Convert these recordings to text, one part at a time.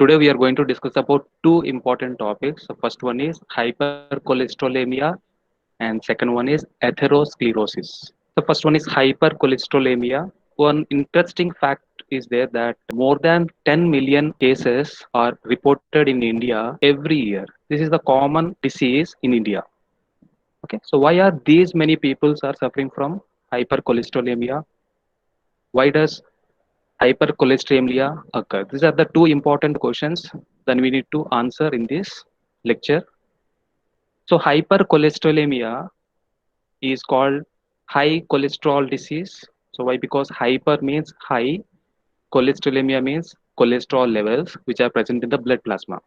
Today we are going to discuss about two important topics. The first one is hypercholesterolemia and second one is atherosclerosis. The first one is hypercholesterolemia. One interesting fact is there that more than 10 million cases are reported in India every year. This is the common disease in India. Okay, so why are these many people are suffering from hypercholesterolemia? Why does hypercholesterolemia occur? These are the two important questions that we need to answer in this lecture. So hypercholesterolemia is called high cholesterol disease. So why? Because hyper means high, cholesterolemia means cholesterol levels which are present in the blood plasma,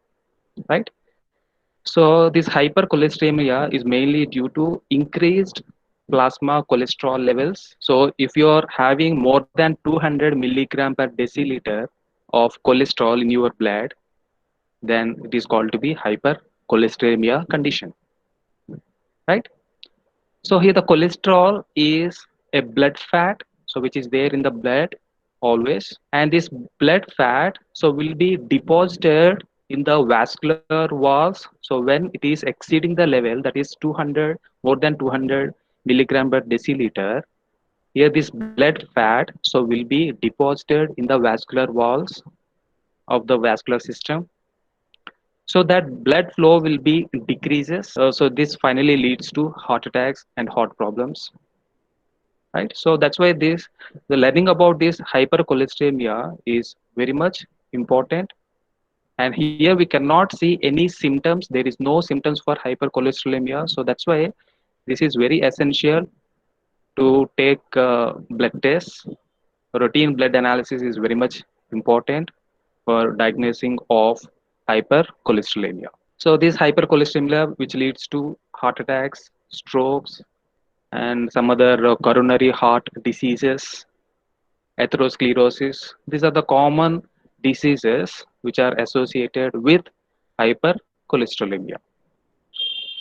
right? So this hypercholesterolemia is mainly due to increased plasma cholesterol levels. So if you are having more than 200 milligram per deciliter of cholesterol in your blood, then it is called to be hypercholesterolemia condition, right? So here the cholesterol is a blood fat, so which is there in the blood always, and this blood fat so will be deposited in the vascular walls. So when it is exceeding the level that is 200 more than 200 milligram per deciliter, here this blood fat so will be deposited in the vascular walls of the vascular system, so that blood flow will be decreases. So this finally leads to heart attacks and heart problems, right? So that's why this the learning about this hypercholesterolemia is very much important. And here we cannot see any symptoms. There is no symptoms for hypercholesterolemia. So that's why this is very essential to take blood tests. Routine blood analysis is very much important for diagnosing of hypercholesterolemia. So this hypercholesterolemia which leads to heart attacks, strokes, and some other coronary heart diseases, atherosclerosis. These are the common diseases which are associated with hypercholesterolemia.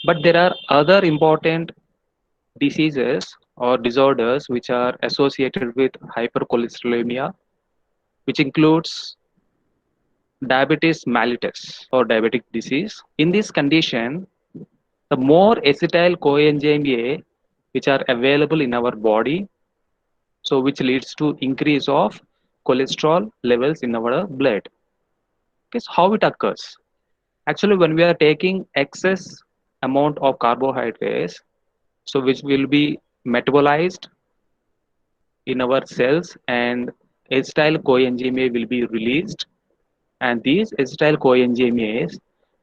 But there are other important diseases or disorders which are associated with hypercholesterolemia, which includes diabetes mellitus or diabetic disease. In this condition, the more acetyl coenzyme A which are available in our body, so which leads to increase of cholesterol levels in our blood. Okay, so how it occurs? Actually, when we are taking excess amount of carbohydrates, so which will be metabolized in our cells, and acetyl coenzyme A will be released, and these acetyl coenzymes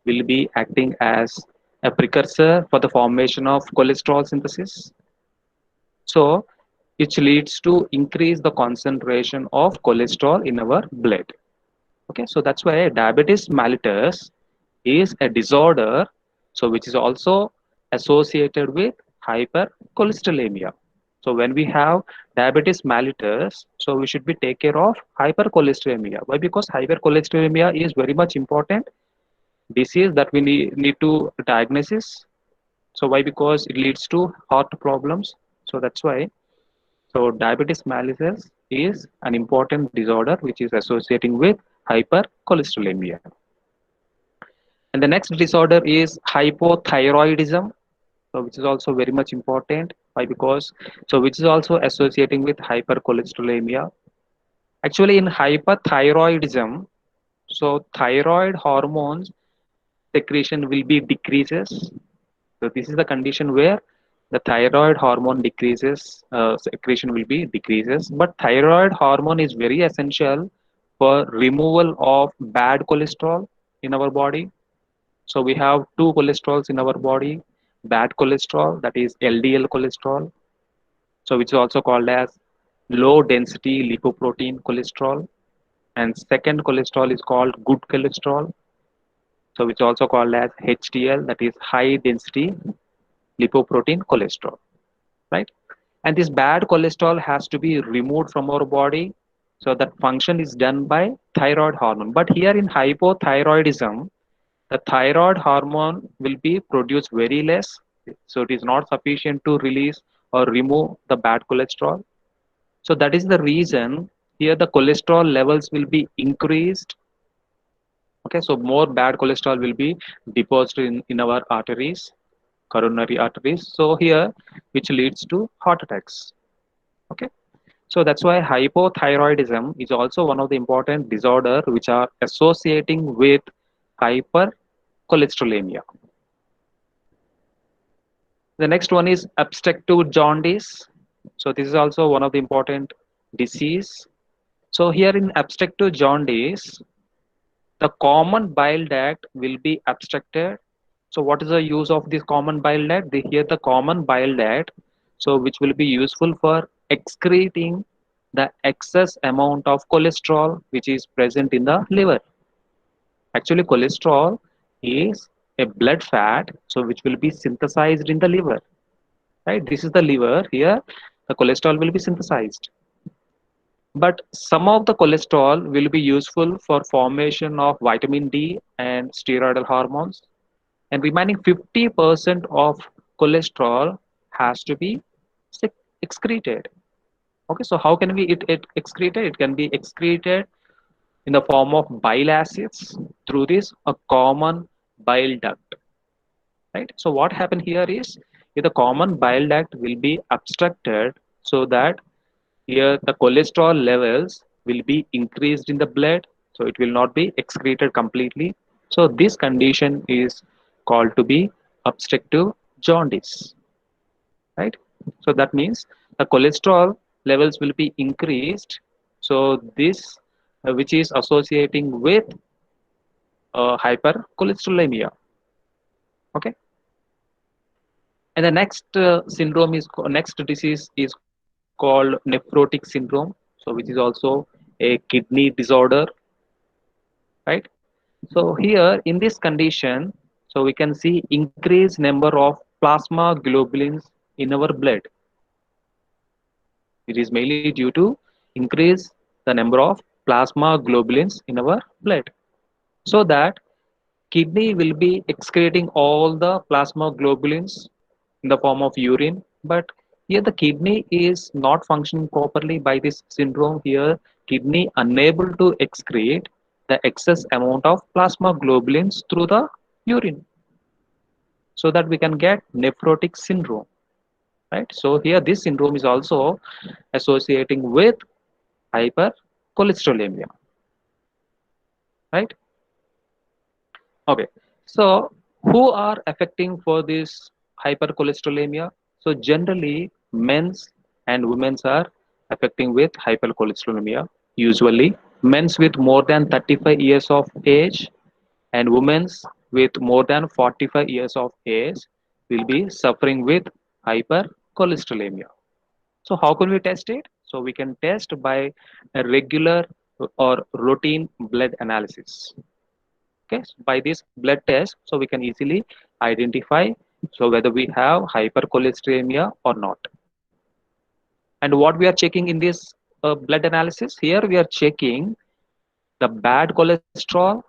will be acting as a precursor for the formation of cholesterol synthesis, so which leads to increase the concentration of cholesterol in our blood. Okay, so that's why diabetes mellitus is a disorder, so which is also associated with hypercholesterolemia. So when we have diabetes mellitus, so we should be take care of hypercholesterolemia. Why? Because hypercholesterolemia is very much important disease that we need to diagnosis. So why? Because it leads to heart problems. So that's why. So diabetes mellitus is an important disorder which is associating with hypercholesterolemia. And the next disorder is hypothyroidism, so which is also very much important. Why? Because so which is also associating with hypercholesterolemia. Actually, in hyperthyroidism, so thyroid hormones secretion will be decreases. So this is the condition where the thyroid hormone decreases, secretion will be decreases. But thyroid hormone is very essential for removal of bad cholesterol in our body. So we have two cholesterols in our body: bad cholesterol, that is LDL cholesterol, so which is also called as low density lipoprotein cholesterol, and second cholesterol is called good cholesterol, so which is also called as HDL, that is high density lipoprotein cholesterol, right? And this bad cholesterol has to be removed from our body, so that function is done by thyroid hormone. But here in hypothyroidism, the thyroid hormone will be produced very less, so it is not sufficient to release or remove the bad cholesterol. So that is the reason here the cholesterol levels will be increased Okay, so more bad cholesterol will be deposited in our arteries, coronary arteries. So here, which leads to heart attacks. Okay, so that's why hypothyroidism is also one of the important disorder which are associating with hypercholesterolemia. The next one is obstructive jaundice. So this is also one of the important disease. So here in obstructive jaundice, the common bile duct will be obstructed. So what is the use of this common bile duct? Here the common bile duct, so which will be useful for excreting the excess amount of cholesterol which is present in the liver. Actually, cholesterol is a blood fat, so which will be synthesized in the liver. Right? This is the liver. Here, the cholesterol will be synthesized. But some of the cholesterol will be useful for formation of vitamin D and steroidal hormones, and remaining 50% of cholesterol has to be excreted. Okay, so how can we it excreted? It can be excreted in the form of bile acids through this a common bile duct. Right. So what happened here is the common bile duct will be obstructed, so that here the cholesterol levels will be increased in the blood, so it will not be excreted completely. So this condition is called to be obstructive jaundice, right? So that means the cholesterol levels will be increased. So this which is associating with hypercholesterolemia. Okay, and the next syndrome is next disease is called nephrotic syndrome. So which is also a kidney disorder, right? So here in this condition, so we can see increased number of plasma globulins in our blood. It is mainly due to increase the number of plasma globulins in our blood, so that kidney will be excreting all the plasma globulins in the form of urine. But here the kidney is not functioning properly by this syndrome. Here kidney unable to excrete the excess amount of plasma globulins through the urine, so that we can get nephrotic syndrome, right? So here this syndrome is also associating with hypercholesterolemia, right? Okay, so who are affecting for this hypercholesterolemia? So generally men's and women's are affecting with hypercholesterolemia. Usually men's with more than 35 years of age and women's with more than 45 years of age will be suffering with hypercholesterolemia. So how can we test it? So we can test by a regular or routine blood analysis. Okay, so by this blood test, so we can easily identify so whether we have hypercholesterolemia or not. And what we are checking in this blood analysis, here we are checking the bad cholesterol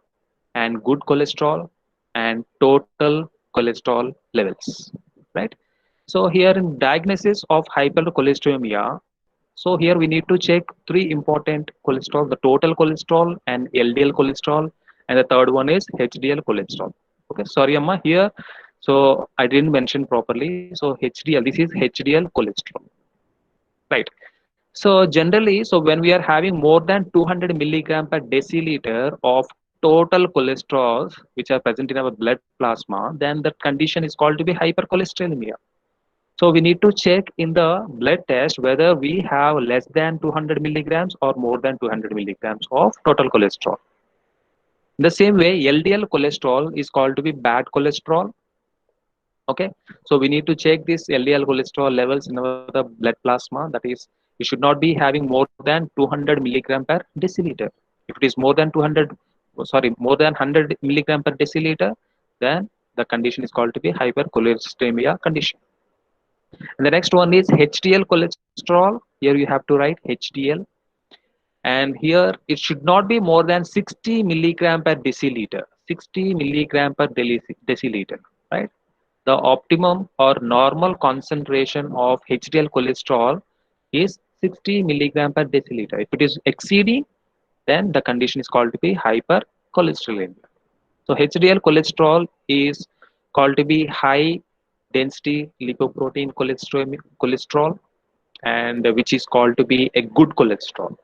and good cholesterol and total cholesterol levels, right? So here in diagnosis of hypercholesterolemia, so here we need to check three important cholesterol: the total cholesterol and LDL cholesterol, and the third one is HDL cholesterol. Okay, sorry, Amma, here. So I didn't mention properly. So HDL, this is HDL cholesterol, right? So generally, so when we are having more than 200 milligram per deciliter of total cholesterols which are present in our blood plasma, then that condition is called to be hypercholesterolemia. So we need to check in the blood test whether we have less than 200 milligrams or more than 200 milligrams of total cholesterol. In the same way, LDL cholesterol is called to be bad cholesterol. Okay, so we need to check this LDL cholesterol levels in our the blood plasma. That is, you should not be having more than 200 milligram per deciliter. If it is more than 200, sorry, more than 100 milligram per deciliter, then the condition is called to be hypercholesterolemia condition. And the next one is HDL cholesterol. Here you have to write HDL, and here it should not be more than 60 milligram per deciliter. 60 milligram per deciliter, right? The optimum or normal concentration of HDL cholesterol is 60 milligram per deciliter. If it is exceeding, then the condition is called to be hypercholesterolemia. hypercholesterolemia. So HDL cholesterol is called to be high density lipoprotein cholesterol, and which is called to be a good cholesterol,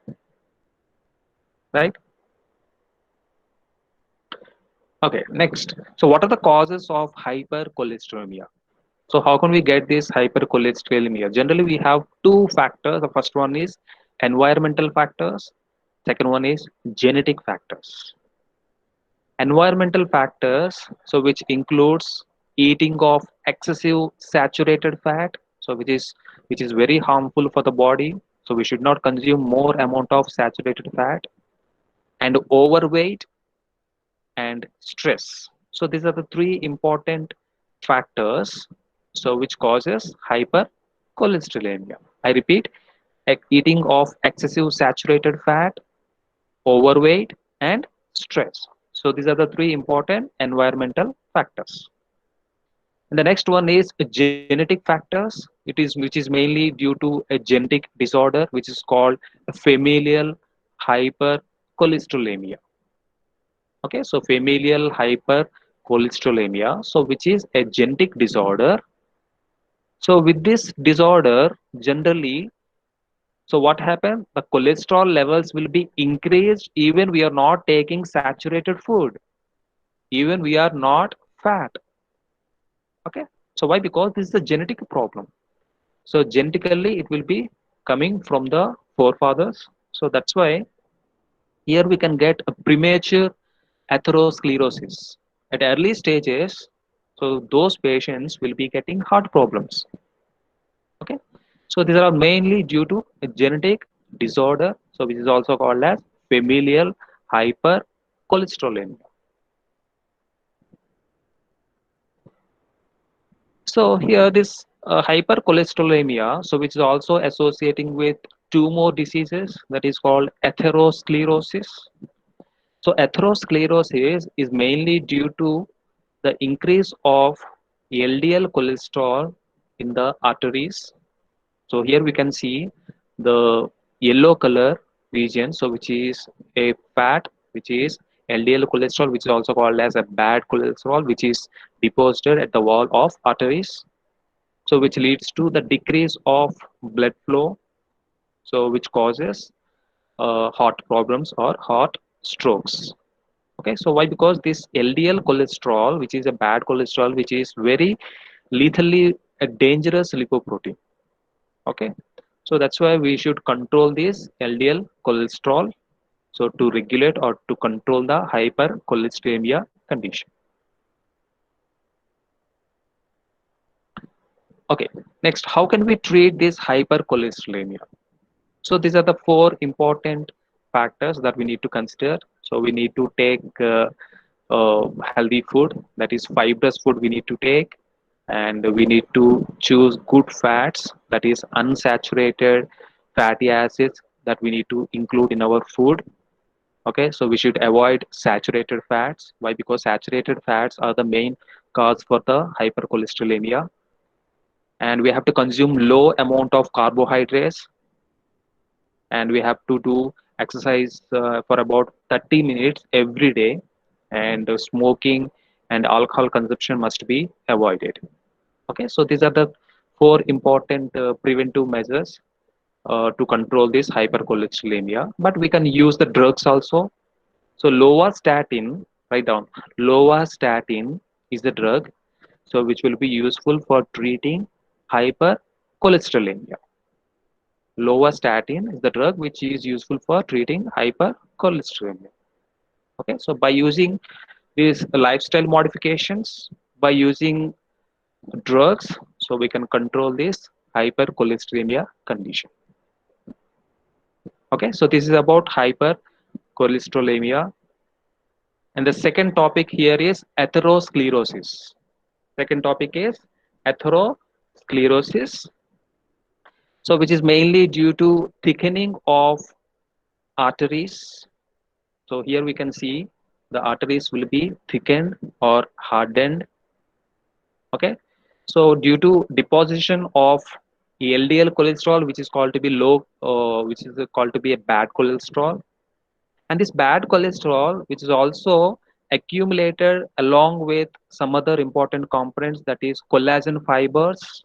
right? Okay, next. So what are the causes of hypercholesterolemia? So how can we get this hypercholesterolemia? Generally, we have two factors. The first one is environmental factors. Second one is genetic factors. Environmental factors, so which includes eating of excessive saturated fat, so which is very harmful for the body. So we should not consume more amount of saturated fat, and overweight and stress. So these are the three important factors, so which causes hypercholesterolemia. I repeat, eating of excessive saturated fat, overweight, and stress. So these are the three important environmental factors. And the next one is genetic factors. Which is mainly due to a genetic disorder which is called familial hypercholesterolemia. Okay, so familial hypercholesterolemia, so which is a genetic disorder. So with this disorder, generally, so what happens? The cholesterol levels will be increased even we are not taking saturated food, even we are not fat. Okay, so why? Because this is a genetic problem. So genetically, it will be coming from the forefathers. So that's why here we can get a premature atherosclerosis at early stages. So those patients will be getting heart problems. Okay, so these are mainly due to a genetic disorder, so which is also called as familial hypercholesterolemia. So here this hypercholesterolemia, so which is also associating with two more diseases, that is called atherosclerosis. So atherosclerosis is mainly due to the increase of LDL cholesterol in the arteries. So here we can see the yellow color region, so which is a fat, which is LDL cholesterol, which is also called as a bad cholesterol, which is deposited at the wall of arteries. So which leads to the decrease of blood flow, so which causes heart problems or heart strokes. Okay, so why? Because this LDL cholesterol, which is a bad cholesterol, which is very lethally a dangerous lipoprotein. Okay, so that's why we should control this LDL cholesterol, so to regulate or to control the hypercholesterolemia condition. Okay, next, how can we treat this hypercholesterolemia? So these are the four important factors that we need to consider. So we need to take healthy food, that is fibrous food we need to take, and we need to choose good fats, that is unsaturated fatty acids, that we need to include in our food. Okay, so we should avoid saturated fats. Why? Because saturated fats are the main cause for the hypercholesterolemia. And we have to consume low amount of carbohydrates, and we have to do exercise for about 30 minutes every day, and smoking and alcohol consumption must be avoided. Okay, so these are the four important preventive measures to control this hypercholesterolemia, but we can use the drugs also. So lovastatin, write down, lovastatin is the drug, so which will be useful for treating hypercholesterolemia. Lovastatin is the drug which is useful for treating hypercholesterolemia. Okay, so by using these lifestyle modifications, by using drugs, so we can control this hypercholesterolemia condition. Okay, so this is about hypercholesterolemia. And the second topic here is atherosclerosis. Second topic is atherosclerosis. So which is mainly due to thickening of arteries. So here we can see the arteries will be thickened or hardened. Okay. So due to deposition of LDL cholesterol, which is called to be low, which is called to be a bad cholesterol, And this bad cholesterol, which is also accumulated along with some other important components, that is collagen fibers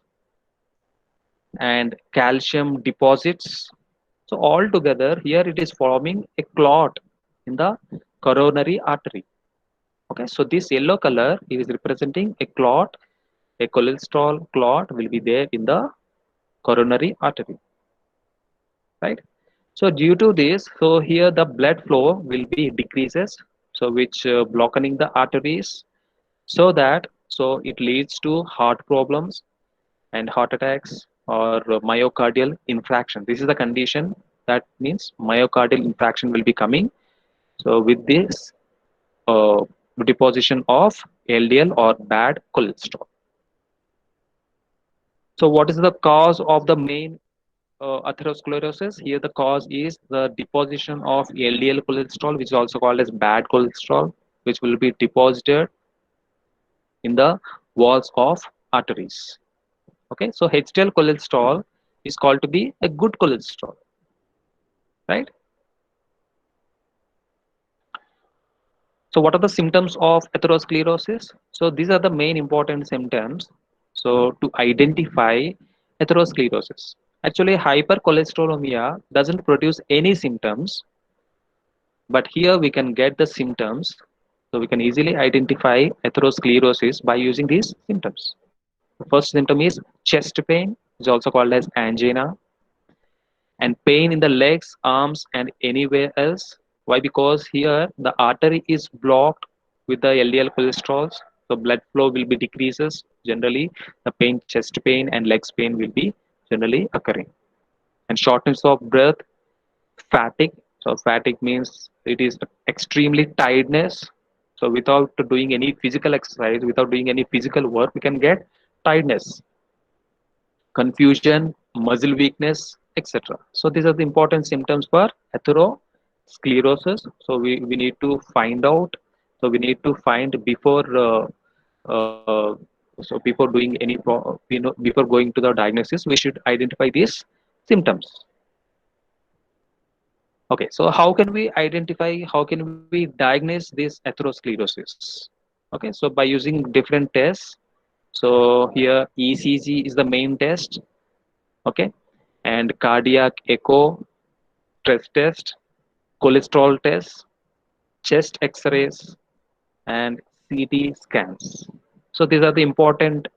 and calcium deposits. So all together here it is forming a clot in the coronary artery. Okay, so this yellow color is representing a clot, a cholesterol clot will be there in the coronary artery, right? So due to this, so here the blood flow will be decreases, so which blocking the arteries, so that so it leads to heart problems and heart attacks or myocardial infarction. This is the condition, that means myocardial infarction will be coming. So with this uh, deposition of LDL or bad cholesterol. So what is the cause of the main atherosclerosis? Here the cause is the deposition of LDL cholesterol, which is also called as bad cholesterol, which will be deposited in the walls of arteries. Okay, so HDL cholesterol is called to be a good cholesterol, right? So what are the symptoms of atherosclerosis? So these are the main important symptoms. So to identify atherosclerosis, actually hypercholesterolemia doesn't produce any symptoms, but here we can get the symptoms. So we can easily identify atherosclerosis by using these symptoms. The first symptom is chest pain, which is also called as angina, and pain in the legs, arms, and anywhere else. Why? Because here the artery is blocked with the LDL cholesterols, so blood flow will be decreases. Generally, the pain, chest pain, and legs pain will be generally occurring. And shortness of breath, fatigue. So fatigue means it is extremely tiredness. So without doing any physical exercise, without doing any physical work, we can get tiredness, confusion, muscle weakness, etc. So these are the important symptoms for atherosclerosis. So we need to find out. So we need to find before uh, so before doing any before going to the diagnosis, we should identify these symptoms. Okay, so how can we identify? How can we diagnose this atherosclerosis? Okay, so by using different tests. So here ECG is the main test. Okay, and cardiac echo, stress test, cholesterol test, chest x-rays, and CT scans. So these are the important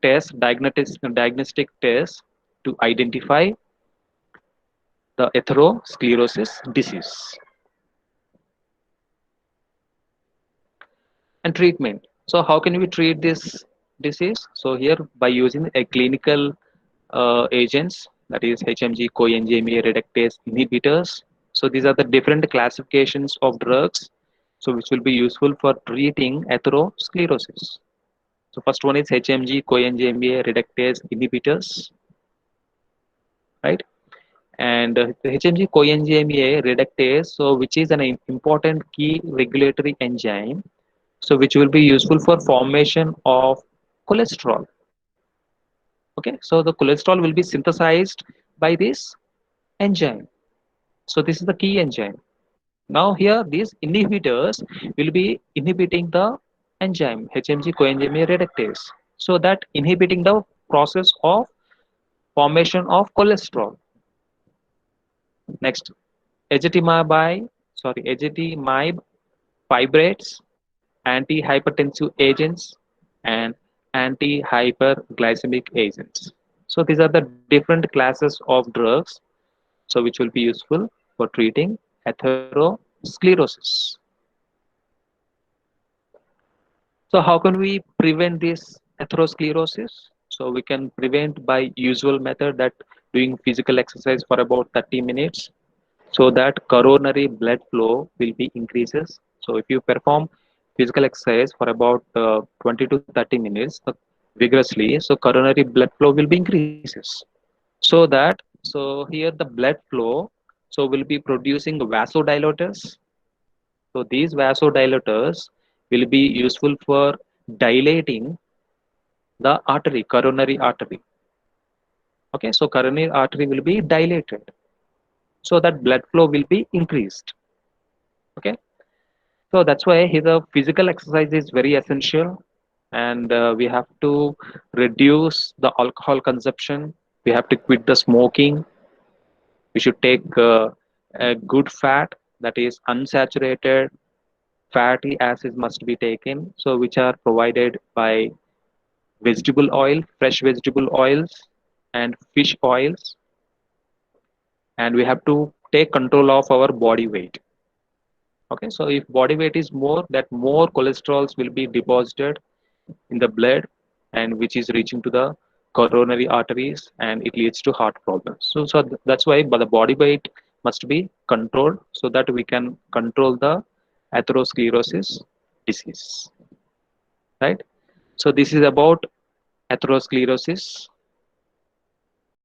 tests, diagnostic tests to identify the atherosclerosis disease. And treatment. So how can we treat this disease? So here by using a clinical agents, that is HMG, coenzyme reductase inhibitors. So these are the different classifications of drugs, so which will be useful for treating atherosclerosis. So first one is HMG, coenzyme reductase inhibitors, right? And the HMG coenzyme reductase, so which is an important key regulatory enzyme, so which will be useful for formation of cholesterol. Okay, so the cholesterol will be synthesized by this enzyme. So this is the key enzyme. Now here these inhibitors will be inhibiting the enzyme HMG coenzyme reductase, so that inhibiting the process of formation of cholesterol. Next, ezetimibe fibrates, antihypertensive agents, and anti-hyperglycemic agents. So these are the different classes of drugs, so which will be useful for treating atherosclerosis. So how can we prevent this atherosclerosis? So we can prevent by usual method, that doing physical exercise for about 30 minutes, so that coronary blood flow will be increases. So if you perform physical exercise for about 20 to 30 minutes vigorously, so coronary blood flow will be increases. So that, so here the blood flow so will be producing vasodilators. So these vasodilators will be useful for dilating the artery, coronary artery. Okay, so coronary artery will be dilated, so that blood flow will be increased. Okay, so that's why here the physical exercise is very essential, and we have to reduce the alcohol consumption. We have to quit the smoking. We should take a good fat, that is unsaturated fatty acids must be taken, so which are provided by vegetable oil, fresh vegetable oils, and fish oils. And we have to take control of our body weight. Okay, so if body weight is more, that more cholesterols will be deposited in the blood, and which is reaching to the coronary arteries, and it leads to heart problems. That's why, but the body weight must be controlled so that we can control the atherosclerosis disease, right? So this is about atherosclerosis.